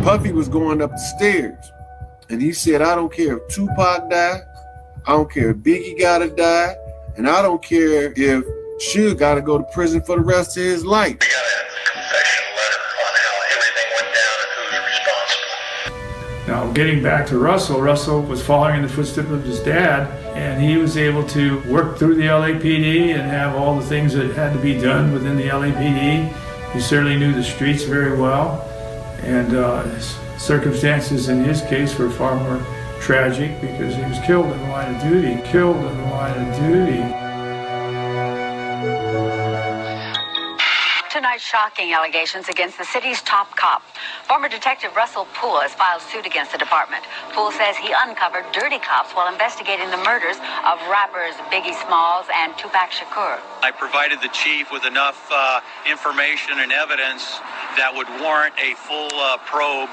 Puffy was going up the stairs, and he said, I don't care if Tupac died, I don't care if Biggie gotta die, and I don't care if Suge gotta go to prison for the rest of his life. We got a confession letter on how everything went down and who's responsible. Now, getting back to Russell was following in the footsteps of his dad, and he was able to work through the LAPD and have all the things that had to be done within the LAPD. He certainly knew the streets very well, and circumstances in his case were far more tragic because he was killed in the line of duty. Tonight's shocking allegations against the city's top cop. Former Detective Russell Poole has filed suit against the department. Poole says he uncovered dirty cops while investigating the murders of rappers Biggie Smalls and Tupac Shakur. I provided the chief with enough information and evidence that would warrant a full probe.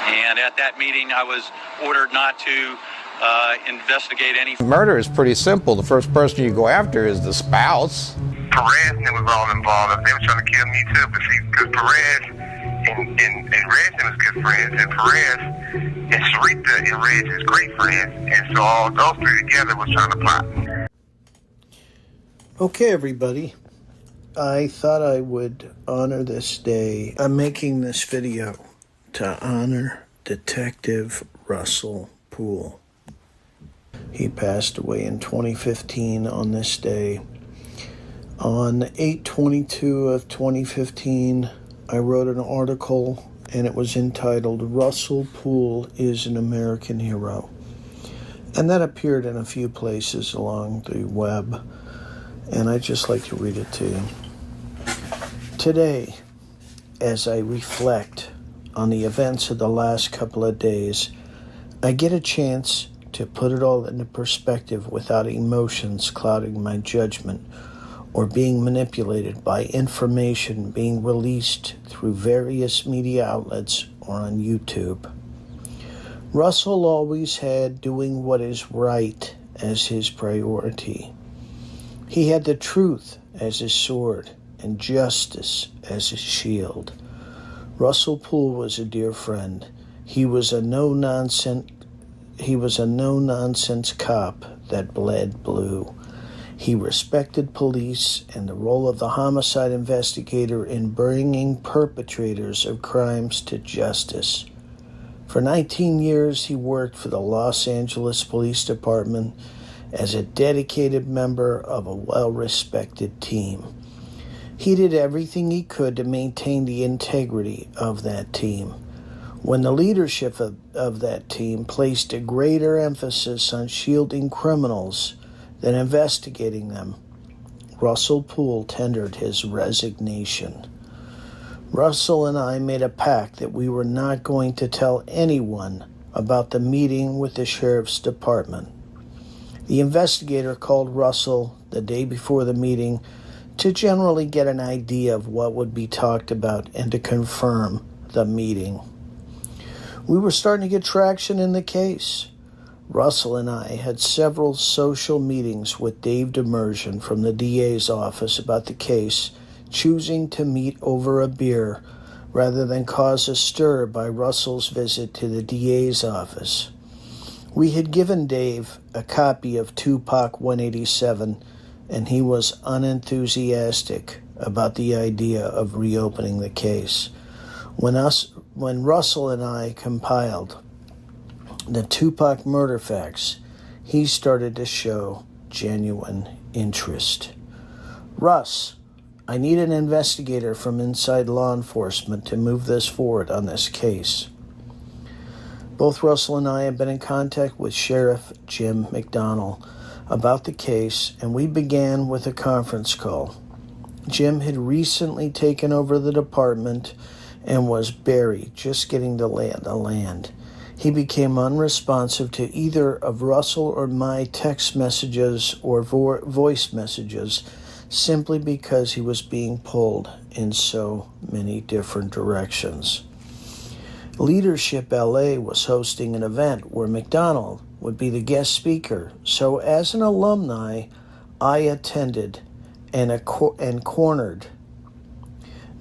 And at that meeting, I was ordered not to investigate any. Murder is pretty simple. The first person you go after is the spouse. Perez and them was all involved. They were trying to kill me too, but see, because Perez and Rez was good friends, and Perez and Sharita and Rez is great friends, and so all those three together was trying to plot. Okay, everybody. I thought I would honor this day. I'm making this video to honor Detective Russell Poole. He passed away in 2015 on this day. On 8/22 of 2015, I wrote an article, and it was entitled, Russell Poole is an American Hero. And that appeared in a few places along the web, and I'd just like to read it to you. Today, as I reflect on the events of the last couple of days, I get a chance to put it all into perspective without emotions clouding my judgment or being manipulated by information being released through various media outlets or on YouTube. Russell always had doing what is right as his priority. He had the truth as his sword and justice as his shield. Russell Poole was a dear friend. He was a no-nonsense cop that bled blue. He respected police and the role of the homicide investigator in bringing perpetrators of crimes to justice. For 19 years, he worked for the Los Angeles Police Department as a dedicated member of a well-respected team. He did everything he could to maintain the integrity of that team. When the leadership of that team placed a greater emphasis on shielding criminals than investigating them, Russell Poole tendered his resignation. Russell and I made a pact that we were not going to tell anyone about the meeting with the sheriff's department. The investigator called Russell the day before the meeting to generally get an idea of what would be talked about and to confirm the meeting. We were starting to get traction in the case. Russell and I had several social meetings with Dave Demersion from the DA's office about the case, choosing to meet over a beer rather than cause a stir by Russell's visit to the DA's office. We had given Dave a copy of Tupac 187, and he was unenthusiastic about the idea of reopening the case. When Russell and I compiled the Tupac murder facts, he started to show genuine interest. Russ, I need an investigator from inside law enforcement to move this forward on this case. Both Russell and I have been in contact with Sheriff Jim McDonnell about the case, and we began with a conference call. Jim had recently taken over the department and was buried, just getting the land. He became unresponsive to either of Russell or my text messages or voice messages simply because he was being pulled in so many different directions. Leadership LA was hosting an event where McDonnell would be the guest speaker, so as an alumni, I attended and cornered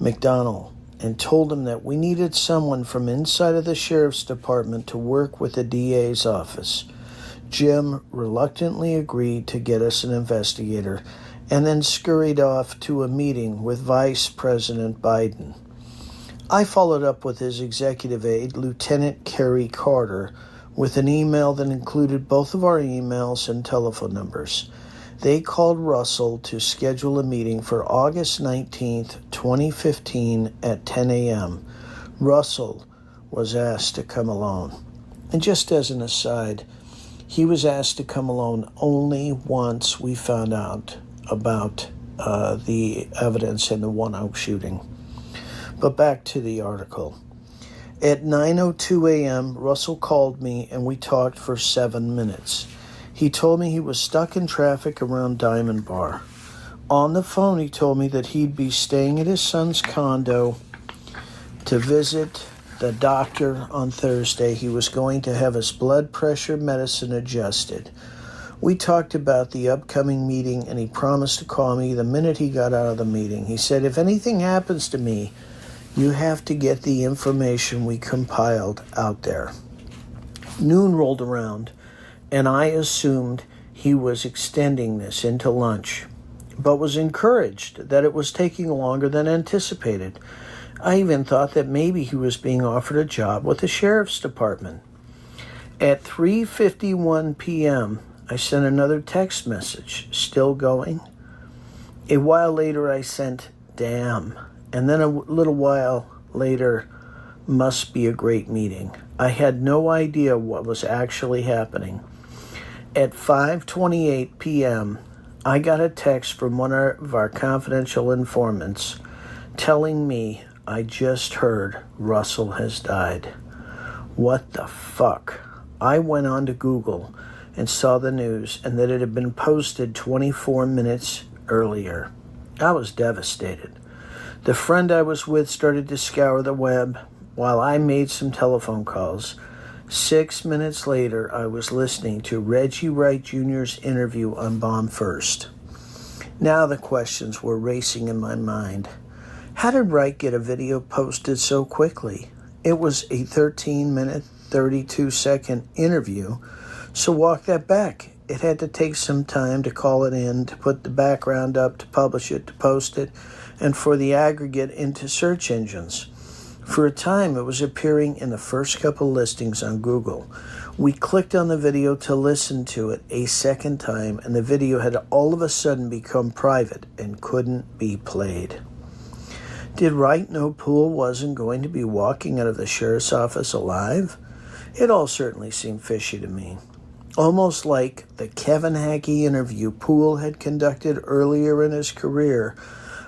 McDonnell and told him that we needed someone from inside of the sheriff's department to work with the DA's office. Jim reluctantly agreed to get us an investigator and then scurried off to a meeting with Vice President Biden. I followed up with his executive aide, Lieutenant Kerry Carter, with an email that included both of our emails and telephone numbers. They called Russell to schedule a meeting for August 19th, 2015 at 10 a.m. Russell was asked to come alone. And just as an aside, he was asked to come alone only once we found out about the evidence in the One Oak shooting. But back to the article. At 9:02 a.m., Russell called me and we talked for 7 minutes. He told me he was stuck in traffic around Diamond Bar. On the phone, he told me that he'd be staying at his son's condo to visit the doctor on Thursday. He was going to have his blood pressure medicine adjusted. We talked about the upcoming meeting, and he promised to call me the minute he got out of the meeting. He said, if anything happens to me, you have to get the information we compiled out there. Noon rolled around, and I assumed he was extending this into lunch, but was encouraged that it was taking longer than anticipated. I even thought that maybe he was being offered a job with the sheriff's department. At 3:51 p.m., I sent another text message, still going. A while later, I sent, damn. And then a little while later, must be a great meeting. I had no idea what was actually happening. At 5:28 p.m., I got a text from one of our confidential informants telling me I just heard Russell has died. What the fuck? I went on to Google and saw the news and that it had been posted 24 minutes earlier. I was devastated. The friend I was with started to scour the web while I made some telephone calls. 6 minutes later, I was listening to Reggie Wright Jr.'s interview on Bomb First. Now the questions were racing in my mind. How did Wright get a video posted so quickly? It was a 13-minute, 32-second interview, so walk that back. It had to take some time to call it in, to put the background up, to publish it, to post it, and for the aggregate into search engines. For a time, it was appearing in the first couple listings on Google. We clicked on the video to listen to it a second time, and the video had all of a sudden become private and couldn't be played. Did Wright know Poole wasn't going to be walking out of the sheriff's office alive? It all certainly seemed fishy to me. Almost like the Kevin Hackey interview Poole had conducted earlier in his career,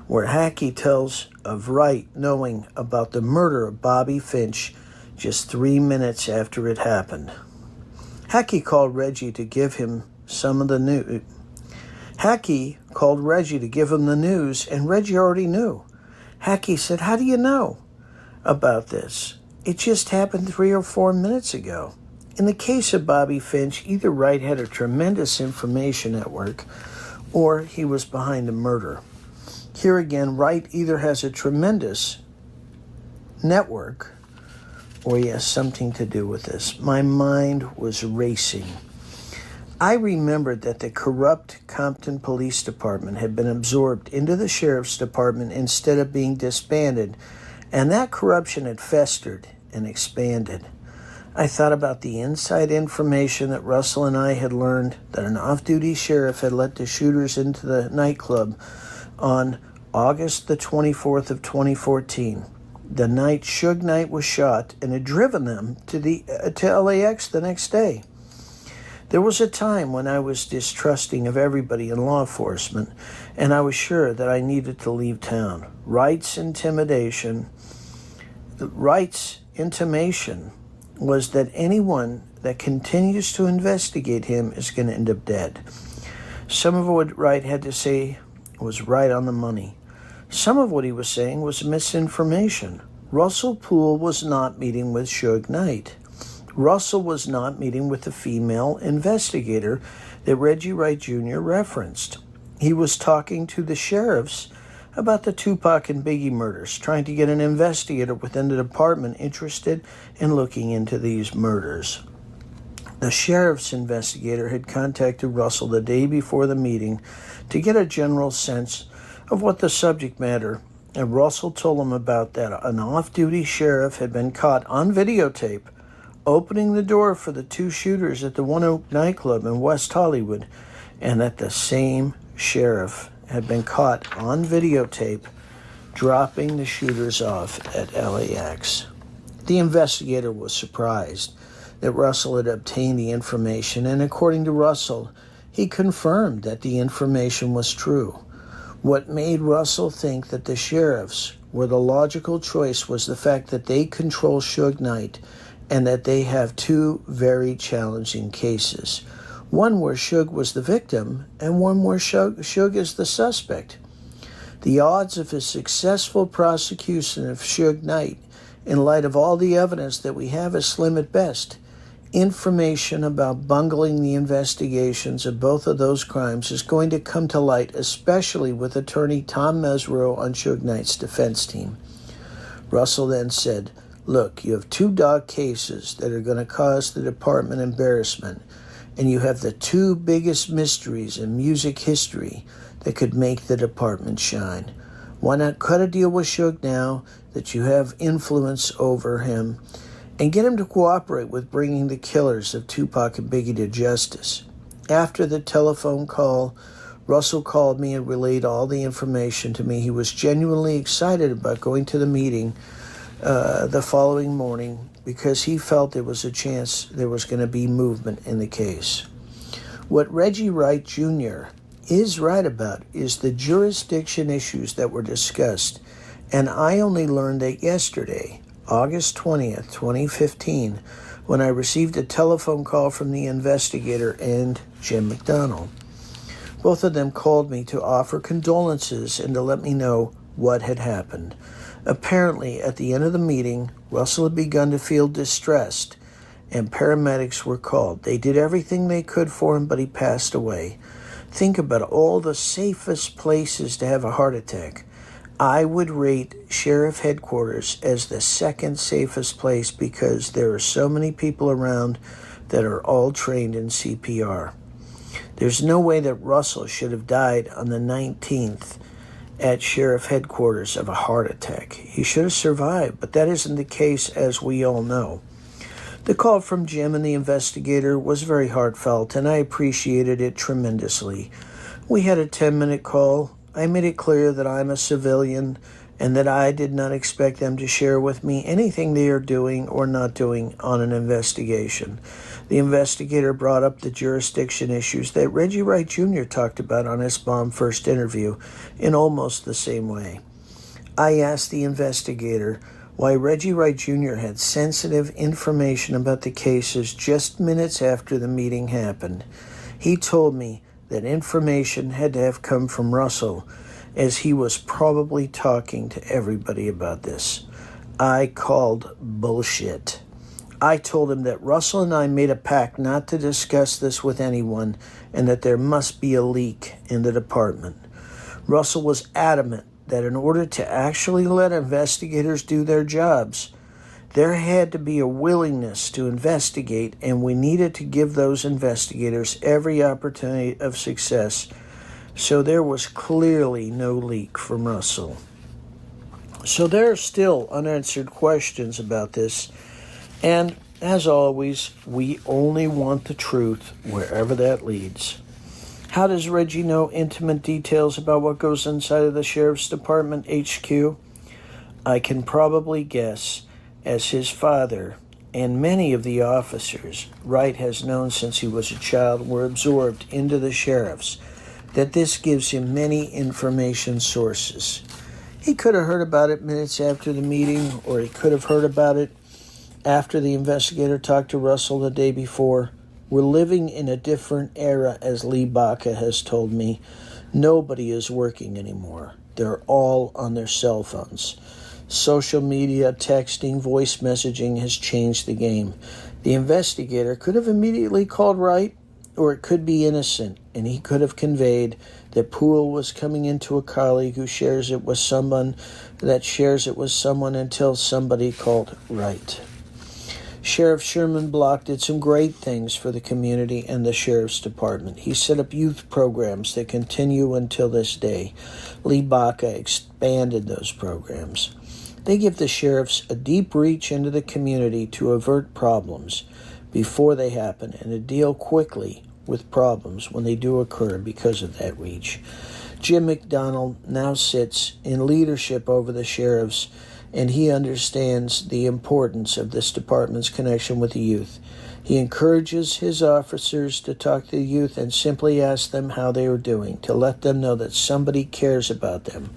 where Hackey tells of Wright knowing about the murder of Bobby Finch just 3 minutes after it happened. Hackey called Reggie to give him some of the news. Hackey called Reggie to give him the news, and Reggie already knew. Hackey said, how do you know about this? It just happened 3 or 4 minutes ago. In the case of Bobby Finch, either Wright had a tremendous information network or he was behind the murder. Here again, Wright either has a tremendous network or he has something to do with this. My mind was racing. I remembered that the corrupt Compton Police Department had been absorbed into the Sheriff's Department instead of being disbanded, and that corruption had festered and expanded. I thought about the inside information that Russell and I had learned that an off-duty sheriff had let the shooters into the nightclub on August the 24th of 2014, the night Suge Knight was shot, and had driven them to LAX the next day. There was a time when I was distrusting of everybody in law enforcement, and I was sure that I needed to leave town. Wright's intimation was that anyone that continues to investigate him is going to end up dead. Some of what Wright had to say was right on the money. Some of what he was saying was misinformation. Russell Poole was not meeting with Suge Knight. Russell was not meeting with the female investigator that Reggie Wright Jr. referenced. He was talking to the sheriffs about the Tupac and Biggie murders, trying to get an investigator within the department interested in looking into these murders. The sheriff's investigator had contacted Russell the day before the meeting to get a general sense of what the subject matter, and Russell told him about that an off-duty sheriff had been caught on videotape opening the door for the two shooters at the One Oak nightclub in West Hollywood, and that the same sheriff had been caught on videotape dropping the shooters off at LAX. The investigator was surprised that Russell had obtained the information, and according to Russell, he confirmed that the information was true. What made Russell think that the sheriffs were the logical choice was the fact that they control Suge Knight and that they have two very challenging cases. One where Suge was the victim and one where Suge is the suspect. The odds of a successful prosecution of Suge Knight in light of all the evidence that we have is slim at best. Information about bungling the investigations of both of those crimes is going to come to light, especially with attorney Tom Mesereau on Suge Knight's defense team. Russell then said, "Look, you have two dog cases that are going to cause the department embarrassment, and you have the two biggest mysteries in music history that could make the department shine. Why not cut a deal with Suge now that you have influence over him, and get him to cooperate with bringing the killers of Tupac and Biggie to justice?" After the telephone call, Russell called me and relayed all the information to me. He was genuinely excited about going to the meeting the following morning because he felt there was a chance there was going to be movement in the case. What Reggie Wright Jr. is right about is the jurisdiction issues that were discussed, and I only learned that yesterday, August 20th, 2015, when I received a telephone call from the investigator and Jim McDonnell. Both of them called me to offer condolences and to let me know what had happened. Apparently, at the end of the meeting, Russell had begun to feel distressed, and paramedics were called. They did everything they could for him, but he passed away. Think about all the safest places to have a heart attack. I would rate Sheriff Headquarters as the second safest place because there are so many people around that are all trained in CPR. There's no way that Russell should have died on the 19th at Sheriff Headquarters of a heart attack. He should have survived, but that isn't the case, as we all know. The call from Jim and the investigator was very heartfelt, and I appreciated it tremendously. We had a 10-minute call. I made it clear that I'm a civilian and that I did not expect them to share with me anything they are doing or not doing on an investigation. The investigator brought up the jurisdiction issues that Reggie Wright Jr. talked about on his bomb first interview in almost the same way. I asked the investigator why Reggie Wright Jr. had sensitive information about the cases just minutes after the meeting happened. He told me that information had to have come from Russell, as he was probably talking to everybody about this. I called bullshit. I told him that Russell and I made a pact not to discuss this with anyone and that there must be a leak in the department. Russell was adamant that in order to actually let investigators do their jobs, there had to be a willingness to investigate, and we needed to give those investigators every opportunity of success. So there was clearly no leak from Russell. So there are still unanswered questions about this, and as always, we only want the truth wherever that leads. How does Reggie know intimate details about what goes inside of the Sheriff's Department HQ? I can probably guess, as his father and many of the officers Wright has known since he was a child were absorbed into the sheriffs, that this gives him many information sources. He could have heard about it minutes after the meeting, or he could have heard about it after the investigator talked to Russell the day before. We're living in a different era, as Lee Baca has told me. Nobody is working anymore. They're all on their cell phones. Social media, texting, voice messaging has changed the game. The investigator could have immediately called Wright, or it could be innocent, and he could have conveyed that Poole was coming into a colleague who shares it with someone until somebody called right. Sheriff Sherman Block did some great things for the community and the Sheriff's Department. He set up youth programs that continue until this day. b.i.g expanded those programs. They give the sheriffs a deep reach into the community to avert problems before they happen and to deal quickly with problems when they do occur because of that reach. Jim McDonnell now sits in leadership over the sheriffs, and he understands the importance of this department's connection with the youth. He encourages his officers to talk to the youth and simply ask them how they are doing, to let them know that somebody cares about them.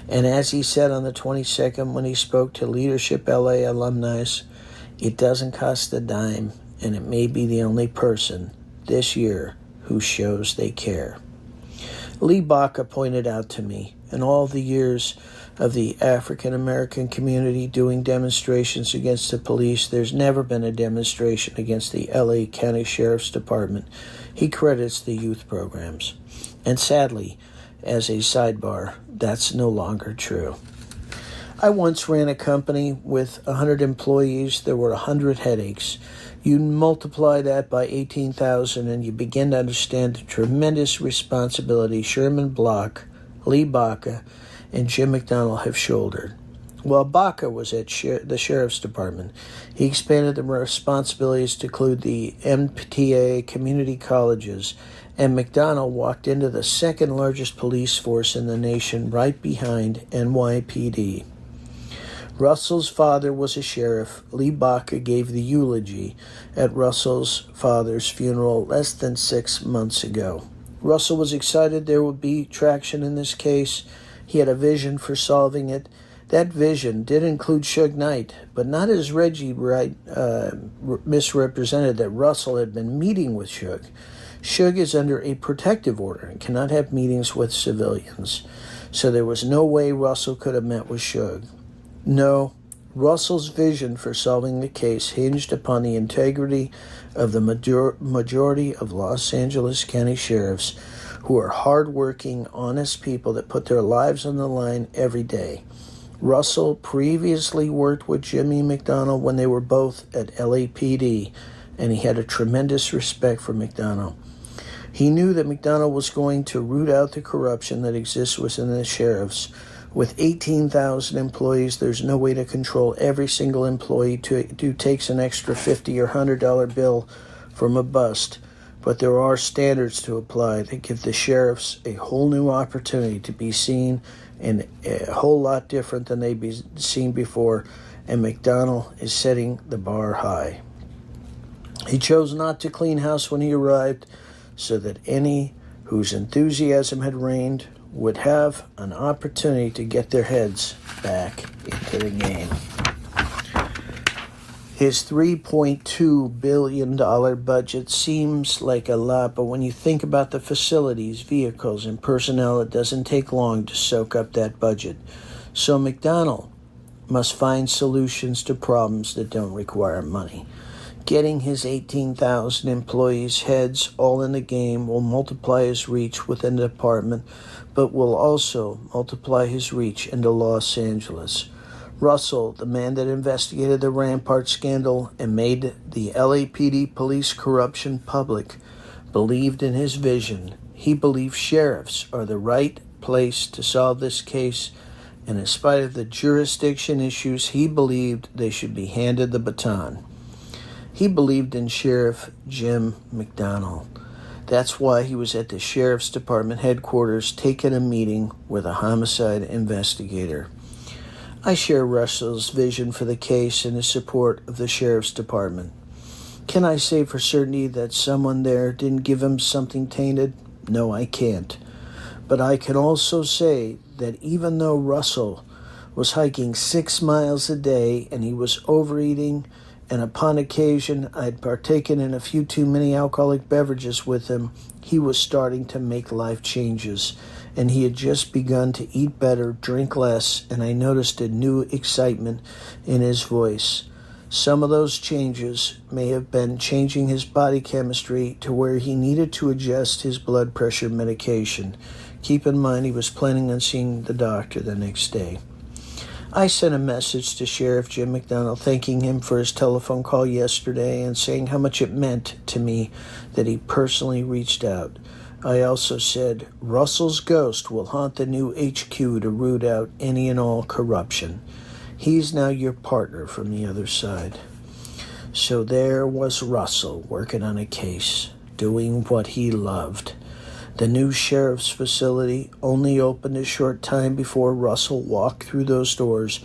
And as he said on the 22nd when he spoke to Leadership LA alumni, it doesn't cost a dime, and it may be the only person this year who shows they care. Lee Baca pointed out to me, in all the years of the African American community doing demonstrations against the police, there's never been a demonstration against the LA County Sheriff's Department. He credits the youth programs. And sadly, as a sidebar, that's no longer true. I once ran a company with 100 employees. There were 100 headaches. You multiply that by 18,000 and you begin to understand the tremendous responsibility Sherman Block, Lee Baca, and Jim McDonnell have shouldered. While Baca was at the Sheriff's Department, he expanded the responsibilities to include the MTA community colleges, and McDonnell walked into the second largest police force in the nation, right behind NYPD. Russell's father was a sheriff. Lee Baca gave the eulogy at Russell's father's funeral less than 6 months ago. Russell was excited there would be traction in this case. He had a vision for solving it. That vision did include Suge Knight, but not as Reggie Wright misrepresented that Russell had been meeting with Suge. Suge is under a protective order and cannot have meetings with civilians, so there was no way Russell could have met with Suge. No, Russell's vision for solving the case hinged upon the integrity of the majority of Los Angeles County sheriffs, who are hardworking, honest people that put their lives on the line every day. Russell previously worked with Jimmy McDonnell when they were both at LAPD, and he had a tremendous respect for McDonnell. He knew that McDonnell was going to root out the corruption that exists within the sheriffs. With 18,000 employees, there's no way to control every single employee who takes an extra $50 or $100 bill from a bust. But there are standards to apply that give the sheriffs a whole new opportunity to be seen and a whole lot different than they've been seen before, and McDonnell is setting the bar high. He chose not to clean house when he arrived so that any whose enthusiasm had reigned would have an opportunity to get their heads back into the game. His $3.2 billion budget seems like a lot, but when you think about the facilities, vehicles, and personnel, it doesn't take long to soak up that budget. So McDonnell must find solutions to problems that don't require money. Getting his 18,000 employees' heads all in the game will multiply his reach within the department, but will also multiply his reach into Los Angeles. Russell, the man that investigated the Rampart scandal and made the LAPD police corruption public, believed in his vision. He believed sheriffs are the right place to solve this case, and in spite of the jurisdiction issues, he believed they should be handed the baton. He believed in Sheriff Jim McDonnell. That's why he was at the Sheriff's Department headquarters taking a meeting with a homicide investigator. I share Russell's vision for the case and his support of the Sheriff's Department. Can I say for certainty that someone there didn't give him something tainted? No, I can't. But I can also say that even though Russell was hiking 6 miles a day and he was overeating, and upon occasion I'd partaken in a few too many alcoholic beverages with him, he was starting to make life changes, and he had just begun to eat better, drink less, and I noticed a new excitement in his voice. Some of those changes may have been changing his body chemistry to where he needed to adjust his blood pressure medication. Keep in mind he was planning on seeing the doctor the next day. I sent a message to Sheriff Jim McDonald thanking him for his telephone call yesterday and saying how much it meant to me that he personally reached out. I also said, Russell's ghost will haunt the new HQ to root out any and all corruption. He's now your partner from the other side. So there was Russell working on a case, doing what he loved. The new sheriff's facility only opened a short time before Russell walked through those doors,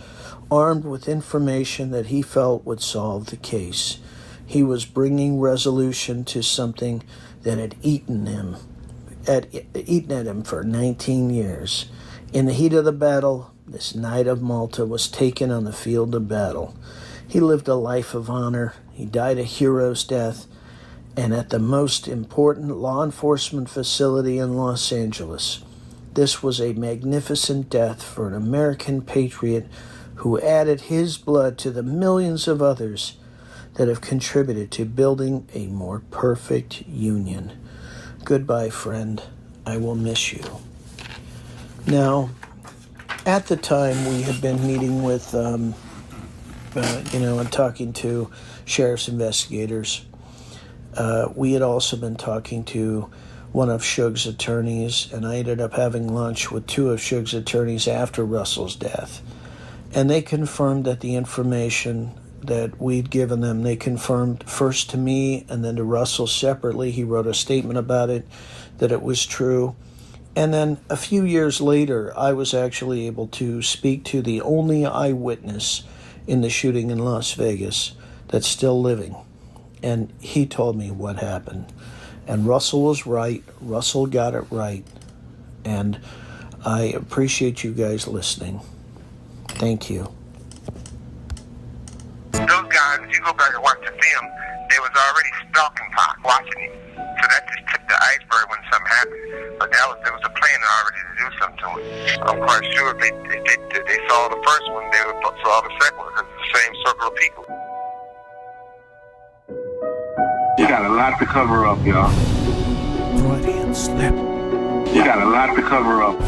armed with information that he felt would solve the case. He was bringing resolution to something that had eaten at him for 19 years. In the heat of the battle, this Knight of Malta was taken on the field of battle. He lived a life of honor. He died a hero's death, and at the most important law enforcement facility in Los Angeles. This was a magnificent death for an American patriot who added his blood to the millions of others that have contributed to building a more perfect union. Goodbye, friend. I will miss you. Now, at the time we had been meeting with, and talking to sheriff's investigators. We had also been talking to one of Suge's attorneys, and I ended up having lunch with two of Suge's attorneys after Russell's death. And they confirmed that the information that we'd given them, they confirmed first to me and then to Russell separately. He wrote a statement about it, that it was true. And then a few years later, I was actually able to speak to the only eyewitness in the shooting in Las Vegas that's still living. And he told me what happened. And Russell was right. Russell got it right. And I appreciate you guys listening. Thank you. Those guys, if you go back and watch the film, they was already stalking Pac, watching him. So that just tipped the iceberg when something happened. But there was a plan already to do something to him. I'm quite sure if they saw the first one, they would saw the second one, because it's the same circle of people. You got a lot to cover up, y'all. Freudian slip. You got a lot to cover up.